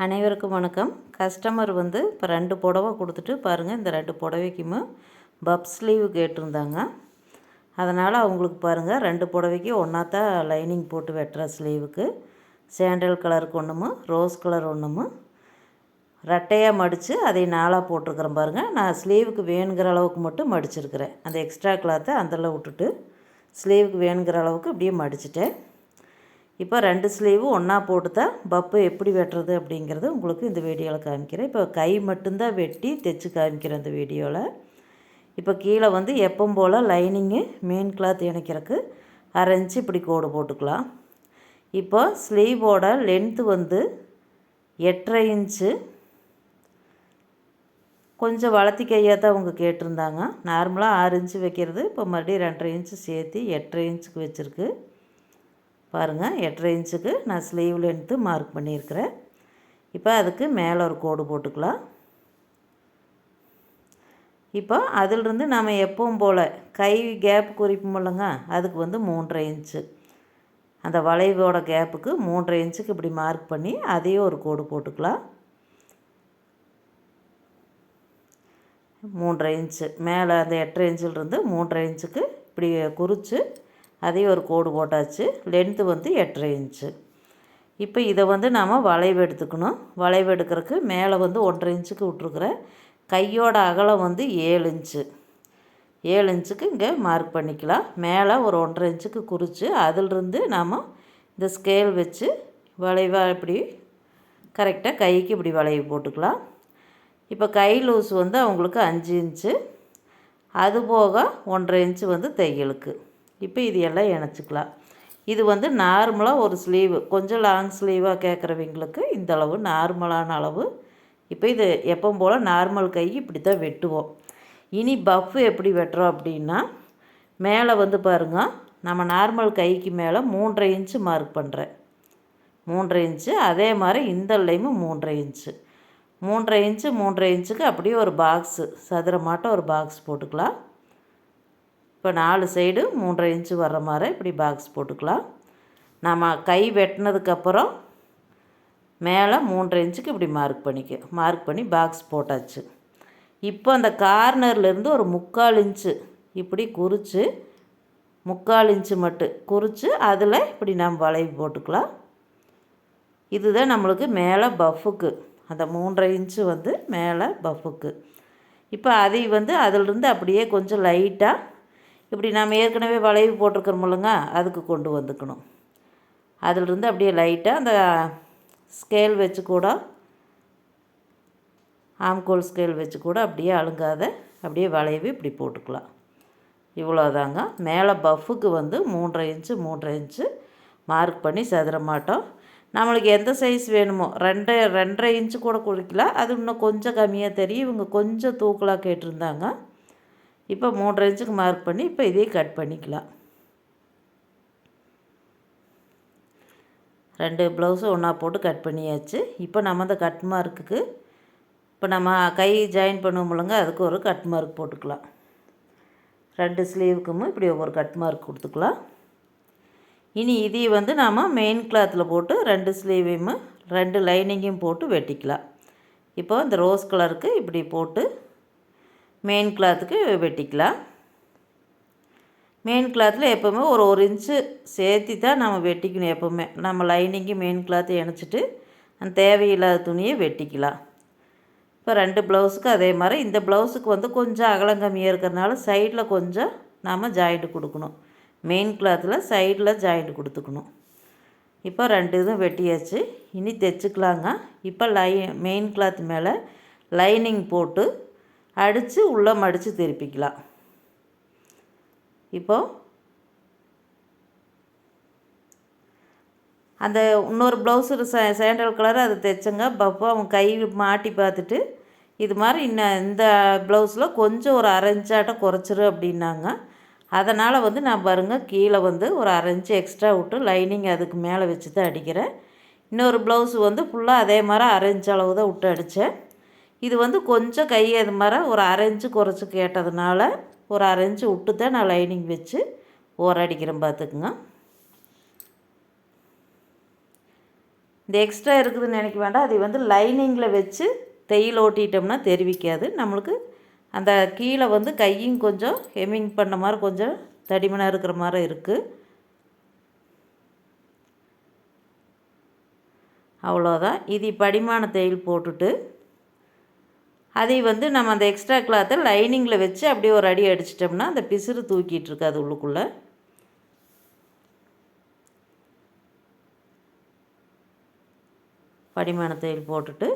அனைவருக்கும் வணக்கம். கஸ்டமர் இப்போ 2 புடவை கொடுத்துட்டு பாருங்கள், இந்த 2 புடவைக்குமே பப் ஸ்லீவ் கேட்டிருந்தாங்க. அதனால் அவங்களுக்கு பாருங்கள் 2 புடவைக்கு ஒன்றாத்தான் லைனிங் போட்டு வெட்டுற ஸ்லீவுக்கு சாண்டல் கலருக்கு ஒன்றுமு, ரோஸ் கலர் ஒன்றுமு ரெட்டையாக மடித்து அதை 4ஆக போட்டிருக்கிறேன் பாருங்கள். நான் ஸ்லீவுக்கு வேணுங்கிற அளவுக்கு மட்டும் மடிச்சிருக்கிறேன். அந்த எக்ஸ்ட்ரா கிளாத்தை அதில் விட்டுட்டு ஸ்லீவுக்கு வேணுங்கிற அளவுக்கு அப்படியே மடிச்சிட்டேன். இப்போ 2 ஸ்லீவும் ஒன்றா போட்டு தான் பப்பு எப்படி வெட்டுறது அப்படிங்கிறது உங்களுக்கு இந்த வீடியோவில் காமிக்கிறேன். இப்போ கை மட்டும்தான் வெட்டி தைச்சி காமிக்கிறேன் இந்த வீடியோவில். இப்போ கீழே எப்பவும் போல் லைனிங்கு மெயின் கிளாத் இணைக்கிறதுக்கு 1/2 இன்ச்சு இப்படி கோடு போட்டுக்கலாம். இப்போ ஸ்லீவோட லென்த்து 8.5 இன்ச்சு. கொஞ்சம் வளர்த்தி கையாக தான் அவங்க கேட்டிருந்தாங்க. நார்மலாக 6 இன்ச்சு வைக்கிறது, இப்போ மறுபடியும் 2.5 இன்ச்சு சேர்த்து 8.5 இன்ச்சுக்கு வச்சுருக்கு. பாருங்கள், 8.5 இன்ச்சுக்கு நான் ஸ்லீவ் லென்த்து மார்க் பண்ணியிருக்கிறேன். இப்போ அதுக்கு மேலே ஒரு கோடு போட்டுக்கலாம். இப்போ அதிலிருந்து நாம் எப்பவும் போல் கை கேப் குறிப்போம் இல்லைங்க, அதுக்கு 3.5 இன்ச்சு அந்த வளைவோட கேப்புக்கு 3.5 இன்ச்சுக்கு இப்படி மார்க் பண்ணி அதையும் ஒரு கோடு போட்டுக்கலாம். 3.5 இன்ச்சு மேலே அந்த 8.5 இன்ச்சிலிருந்து 3.5 இன்ச்சுக்கு இப்படி குறித்து அதையும் ஒரு கோடு போட்டாச்சு. Length 8.5 inch. இப்போ இதை நாம் வளைவு எடுத்துக்கணும். வளைவு எடுக்கிறதுக்கு மேலே 1.5 இன்ச்சுக்கு விட்ருக்குறேன். கையோட அகலம் 7 இன்ச்சு. 7 இன்ச்சுக்கு இங்கே மார்க் பண்ணிக்கலாம். மேலே ஒரு 1.5 இன்ச்சுக்கு குறித்து அதிலிருந்து நாம் இந்த ஸ்கேல் வச்சு வளைவாக இப்படி கரெக்டாக கைக்கு இப்படி வளைவு போட்டுக்கலாம். இப்போ கை லூஸ் அவங்களுக்கு 5 இன்ச்சு. அதுபோக 1.5 இன்ச்சு தையலுக்கு. இப்போ இது எல்லாம் இணைச்சிக்கலாம். இது நார்மலாக ஒரு ஸ்லீவு, கொஞ்சம் லாங் ஸ்லீவாக கேட்குறவங்களுக்கு இந்த அளவு நார்மலான அளவு. இப்போ இது எப்பவும் போல் நார்மல் கை இப்படி தான் வெட்டுவோம். இனி பஃப் எப்படி வெட்டுறோம் அப்படின்னா, மேலே பாருங்கள், நம்ம நார்மல் கைக்கு மேலே 3.5 இன்ச்சு மார்க் பண்ணுறேன். 3.5 இன்ச்சு. அதே மாதிரி இந்த லைமும் 3.5 இன்ச்சு. 3.5 இன்ச்சு 3.5 இன்ச்சுக்கு அப்படியே ஒரு பாக்ஸு சதுரமாட்டம் ஒரு பாக்ஸ் போட்டுக்கலாம். இப்போ 4 சைடு 3.5 இன்ச்சு வர்ற மாதிரி இப்படி பாக்ஸ் போட்டுக்கலாம். நம்ம கை வெட்டினதுக்கப்புறம் மேலே 3.5 இன்ச்சுக்கு இப்படி மார்க் பண்ணி பாக்ஸ் போட்டாச்சு. இப்போ அந்த கார்னர்லேருந்து ஒரு 3/4 இன்ச்சு இப்படி குறித்து 3/4 இன்ச்சு மட்டும் குறித்து அதில் இப்படி நம்ம வளைவு போட்டுக்கலாம். இதுதான் நம்மளுக்கு மேலே பஃபுக்கு அந்த 3.5 இன்ச்சு மேலே பஃபுக்கு. இப்போ அதை அதிலிருந்து அப்படியே கொஞ்சம் லைட்டாக இப்படி நம்ம ஏற்கனவே வளைவு போட்டிருக்கிறோமில்லங்க, அதுக்கு கொண்டு வந்துக்கணும். அதிலிருந்து அப்படியே லைட்டாக அந்த ஸ்கேல் வச்சு கூட, ஆம்கோல் ஸ்கேல் வச்சு கூட அப்படியே அழுங்காத அப்படியே வளைவு இப்படி போட்டுக்கலாம். இவ்வளோதாங்க. மேலே பஃபுக்கு 3.5 இன்ச்சு 3.5 இன்ச்சு மார்க் பண்ணி சதுரமாட்டோம். நம்மளுக்கு எந்த சைஸ் வேணுமோ 2.5 இன்ச்சு கூட குறிக்கலாம். அது இன்னும் கொஞ்சம் கம்மியாக தெரியும். இவங்க கொஞ்சம் தூக்கலாக கேட்டிருந்தாங்க. இப்போ 3.5 இன்ச்சுக்கு மார்க் பண்ணி இப்போ இதையே கட் பண்ணிக்கலாம். 2 ப்ளவுஸும் ஒன்றா போட்டு கட் பண்ணியாச்சு. இப்போ நம்ம அந்த கட் மார்க்குக்கு இப்போ நம்ம கை ஜாயின் பண்ணுவோம்லங்க, அதுக்கு ஒரு கட் மார்க் போட்டுக்கலாம். 2 ஸ்லீவுக்கும் இப்படி ஒவ்வொரு கட் மார்க் கொடுத்துக்கலாம். இனி இதையும் நாம் மெயின் கிளாத்தில் போட்டு 2 ஸ்லீவையும் 2 லைனிங்கையும் போட்டு வெட்டிக்கலாம். இப்போ இந்த ரோஸ் கலருக்கு இப்படி போட்டு மெயின் கிளாத்துக்கு வெட்டிக்கலாம். மெயின் கிளாத்தில் எப்போவுமே ஒரு இன்ச்சு சேர்த்து தான் நம்ம வெட்டிக்கணும். எப்போவுமே நம்ம லைனிங்கு மெயின் கிளாத்தை இணைச்சிட்டு அந்த தேவையில்லாத துணியை வெட்டிக்கலாம். இப்போ 2 ப்ளவுஸுக்கு அதே மாதிரி இந்த ப்ளவுஸுக்கு கொஞ்சம் அகலம் கம்மியாக இருக்கிறனால சைடில் கொஞ்சம் நாம் ஜாயிண்ட் கொடுக்கணும். மெயின் கிளாத்தில் சைடில் ஜாயிண்ட் கொடுத்துக்கணும். இப்போ 2 இதுவும் வெட்டியாச்சு. இனி தைச்சிக்கலாங்க. இப்போ மெயின் கிளாத் மேலே லைனிங் போட்டு அடித்து உள்ளே மடித்து திருப்பிக்கலாம். இப்போது அந்த இன்னொரு ப்ளவுஸு சாண்டல் கலர் அது தைச்சங்க. பப்போ அவங்க கை மாட்டி பார்த்துட்டு இது மாதிரி இந்த ப்ளவுஸில் கொஞ்சம் ஒரு 1/2 இன்ச்சாட்டம் குறைச்சிரு அப்படின்னாங்க. அதனால் நான் பாருங்கள் கீழே ஒரு 1/2 இன்ச்சு எக்ஸ்ட்ரா விட்டு லைனிங் அதுக்கு மேலே வச்சு தான் அடிக்கிறேன். இன்னொரு ப்ளவுஸு ஃபுல்லாக அதே மாதிரி 1/2 இன்ச் அளவு தான் விட்டு அடித்தேன். இது கொஞ்சம் கை அது மாதிரி ஒரு 1/2 இன்ச்சு குறைச்சி கேட்டதுனால ஒரு 1/2 இன்ச்சு விட்டு தான் நான் லைனிங் வச்சு ஓரம் அடிக்கிறேன் பார்த்துக்குங்க. இந்த எக்ஸ்ட்ரா இருக்குதுன்னு நினைக்க வேண்டாம். அதை வந்து லைனிங்கில் வச்சு தையல் ஓட்டிட்டோம்னா தெரிவிக்காது. நம்மளுக்கு அந்த கீழே வந்து கையும் கொஞ்சம் ஹெம்மிங் பண்ண மாதிரி கொஞ்சம் தடிமனாக இருக்கிற மாதிரி இருக்குது. அவ்வளோதான். இது படிமான தையல் போட்டுட்டு அதை வந்து நம்ம அந்த எக்ஸ்ட்ரா கிளாத்தை லைனிங்கில் வச்சு அப்படியே ஒரு அடி அடிச்சிட்டோம்னா அந்த பிசுறு தூக்கிட்டு இருக்காது உள்ளுக்குள்ளே. படிமான தையல் போட்டுட்டு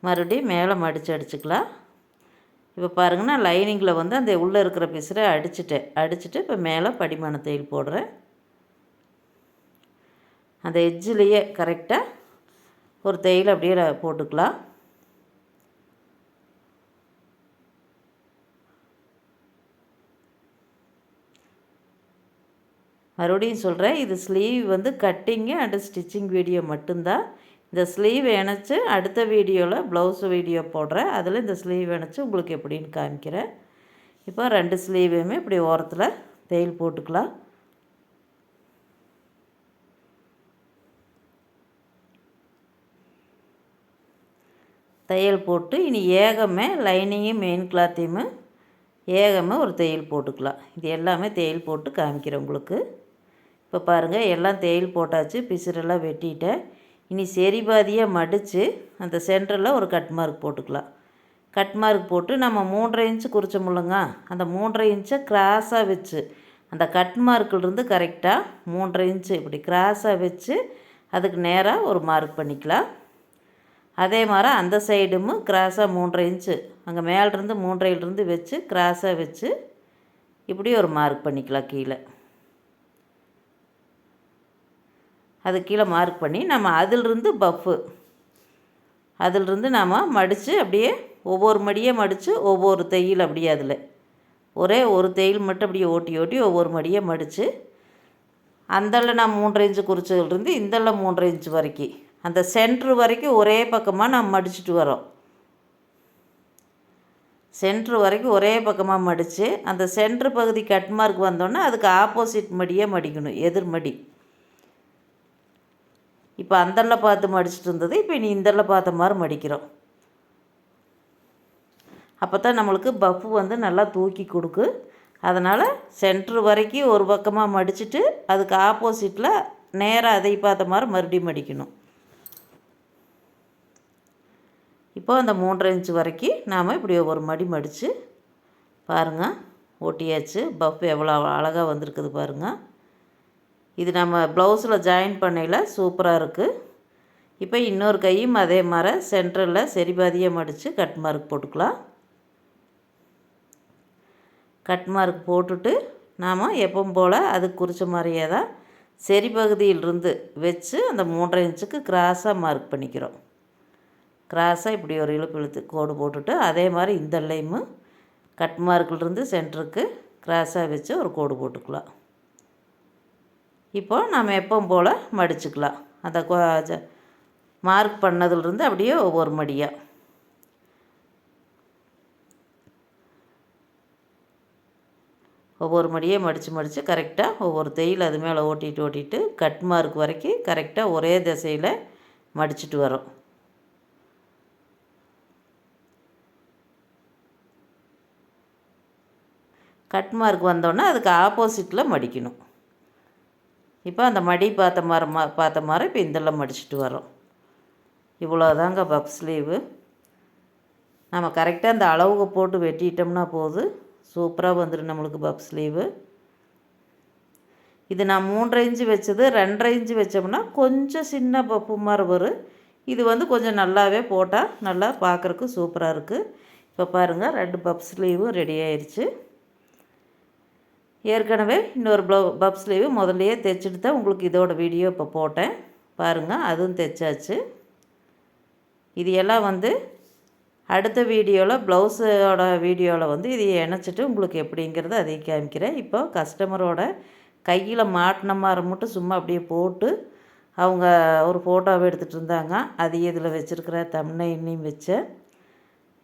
மறுபடியும் மேலே மடித்து அடிச்சுக்கலாம். இப்போ பாருங்கள், நான் லைனிங்கில் வந்து அந்த உள்ளே இருக்கிற பிசுரை அடிச்சுட்டு இப்போ மேலே படிமான தையல் போடுறேன். அந்த எட்ஜிலேயே கரெக்டாக ஒரு தையல் அப்படியே போட்டுக்கலாம். மறுபடியும் சொல்கிறேன், இது ஸ்லீவ் வந்து கட்டிங்கு அண்டு ஸ்டிச்சிங் வீடியோ மட்டும்தான். இந்த ஸ்லீவ் இணைச்சி அடுத்த வீடியோவில் ப்ளவுஸ் வீடியோ போடுறேன். அதில் இந்த ஸ்லீவ் இணைச்சி உங்களுக்கு எப்படின்னு காமிக்கிறேன். இப்போ 2 ஸ்லீவையுமே இப்படி ஓரத்தில் தையல் போட்டுக்கலாம். தையல் போட்டு இனி ஏகமே லைனிங்கும் மெயின் கிளாத்தையுமே ஏகமே ஒரு தையல் போட்டுக்கலாம். இது எல்லாமே தையல் போட்டு காமிக்கிறேன் உங்களுக்கு. இப்போ பாருங்கள், எல்லாம் தையல் போட்டாச்சு, பிசுரெல்லாம் வெட்டிட்டேன். இனி சரி பாதியாக மடித்து அந்த சென்டரில் ஒரு கட் மார்க் போட்டுக்கலாம். கட் மார்க் போட்டு நம்ம 3.5 இன்ச்சு குறிச்சோமுல்லங்க, அந்த 3.5 இன்ச்சை கிராஸாக வச்சு அந்த கட் மார்க்கிலிருந்து கரெக்டாக 3.5 இன்ச்சு இப்படி கிராஸாக வச்சு அதுக்கு நேராக ஒரு மார்க் பண்ணிக்கலாம். அதே மாதிரி அந்த சைடும் கிராஸாக 3.5 இன்ச்சு அங்கே மேலிருந்து 3.5 வச்சு கிராஸாக வச்சு இப்படி ஒரு மார்க் பண்ணிக்கலாம். கீழே அது கீழே மார்க் பண்ணி நம்ம அதிலிருந்து நாம் மடித்து அப்படியே ஒவ்வொரு மடியை மடித்து ஒவ்வொரு தையல் அப்படியே அதில் ஒரே ஒரு தையல் மட்டும் அப்படியே ஓட்டி ஒவ்வொரு மடியை மடித்து அந்தள்ள நான் 3.5 இன்ச்சு குறிச்சதுலேருந்து இந்தள்ள 3.5 இன்ச்சு வரைக்கும் அந்த சென்ட்ரு வரைக்கும் ஒரே பக்கமாக நம்ம மடிச்சுட்டு வரோம். சென்ட்ரு வரைக்கும் ஒரே பக்கமாக மடித்து அந்த சென்ட்ரு பகுதி கட் மார்க் வந்தோன்னே அதுக்கு ஆப்போசிட் மடியே மடிக்கணும், எதிர்மடி. இப்போ அந்தள்ள பார்த்து மடிச்சுட்டு இருந்தது, இப்போ இனி இந்தள்ள பார்த்த மாதிரி மடிக்கிறோம். அப்போ தான் நம்மளுக்கு பஃப் வந்து நல்லா தூக்கி கொடுக்கு. அதனால் சென்ட்ரு வரைக்கும் ஒரு பக்கமாக மடிச்சுட்டு அதுக்கு ஆப்போசிட்டில் நேராக அதை பார்த்த மாதிரி மறுபடியும் மடிக்கணும். இப்போ அந்த 3.5 இன்ச்சு வரைக்கும் நாம் இப்படி ஒரு மடி மடித்து பாருங்கள் ஓட்டியாச்சு. பஃப் எவ்வளோ அழகாக வந்திருக்குது பாருங்கள். இது நம்ம ப்ளவுஸில் ஜாயின் பண்ணையில் சூப்பராக இருக்குது. இப்போ இன்னொரு கையும் அதே மாதிரி சென்டரில் சரி பாதியாக மடித்து கட் மார்க் போட்டுக்கலாம். கட் மார்க் போட்டுட்டு நாம் எப்பவும் போல் அதுக்கு குறித்த மாதிரியே தான் சரி பகுதியிலிருந்து வச்சு அந்த 3.5 இன்ச்சுக்கு கிராஸாக மார்க் பண்ணிக்கிறோம். கிராஸாக இப்படி ஒரு இழுத்து கோடு போட்டுட்டு அதே மாதிரி இந்த லைமும் கட் மார்க்கிலிருந்து சென்டருக்கு கிராஸாக வச்சு ஒரு கோடு போட்டுக்கலாம். இப்போ நம்ம எப்பவும் போல் மடிச்சுக்கலாம். அந்த மார்க் பண்ணதுலேருந்து அப்படியே ஒவ்வொரு மடியாக ஒவ்வொரு மடியே மடித்து கரெக்டாக ஒவ்வொரு தையல் அது மேலே ஓட்டிட்டு கட் மார்க் வரைக்கும் கரெக்டாக ஒரே திசையில் மடிச்சுட்டு வரோம். கட் மார்க் வந்தோடனே அதுக்கு ஆப்போசிட்டில் மடிக்கணும். இப்போ அந்த மடி பார்த்த மாதிரி இப்போ இதெல்லாம் மடிச்சுட்டு வரோம். இவ்வளோதாங்க பஃப் ஸ்லீவு. நம்ம கரெக்டாக அந்த அளவுக்கு போட்டு வெட்டிட்டோம்னா போதும், சூப்பராக வந்துடும் நம்மளுக்கு பஃப் ஸ்லீவு. இது நான் 3.5 இன்ச்சு வச்சது 2.5 இன்ச்சு வச்சோம்னா கொஞ்சம் சின்ன பஃப்பு மாதிரி வரும். இது வந்து கொஞ்சம் நல்லாவே போட்டால் நல்லா பார்க்குறக்கு சூப்பராக இருக்குது. இப்போ பாருங்கள் 2 பஃப் ஸ்லீவும் ரெடி ஆயிடுச்சு. ஏற்கனவே இன்னொரு பஃப் ஸ்லீவு முதல்லையே தைச்சிட்டு தான் உங்களுக்கு இதோட வீடியோ இப்போ போட்டேன் பாருங்கள், அதுவும் தைச்சாச்சு. இது எல்லாம் வந்து அடுத்த வீடியோவில் ப்ளவுஸோட வீடியோவில் வந்து இதை இணைச்சிட்டு உங்களுக்கு எப்படிங்கிறது அதை காமிக்கிறேன். இப்போ கஸ்டமரோட கையில் மாட்டின மாதிரி மட்டும் சும்மா அப்படியே போட்டு அவங்க ஒரு ஃபோட்டோவை எடுத்துகிட்டு இருந்தாங்க. அது இதில் வச்சுருக்கிற தம்ப்நெயிலையும் வச்சேன்.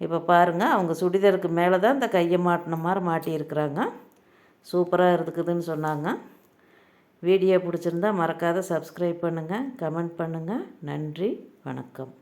இப்போ பாருங்கள், அவங்க சுடிதாருக்கு மேலே தான் இந்த கையை மாட்டின மாதிரி மாட்டியிருக்கிறாங்க. சூப்பராக இருக்குதுன்னு சொன்னாங்க. வீடியோ பிடிச்சிருந்தா மறக்காத சப்ஸ்கிரைப் பண்ணுங்கள், கமெண்ட் பண்ணுங்கள். நன்றி, வணக்கம்.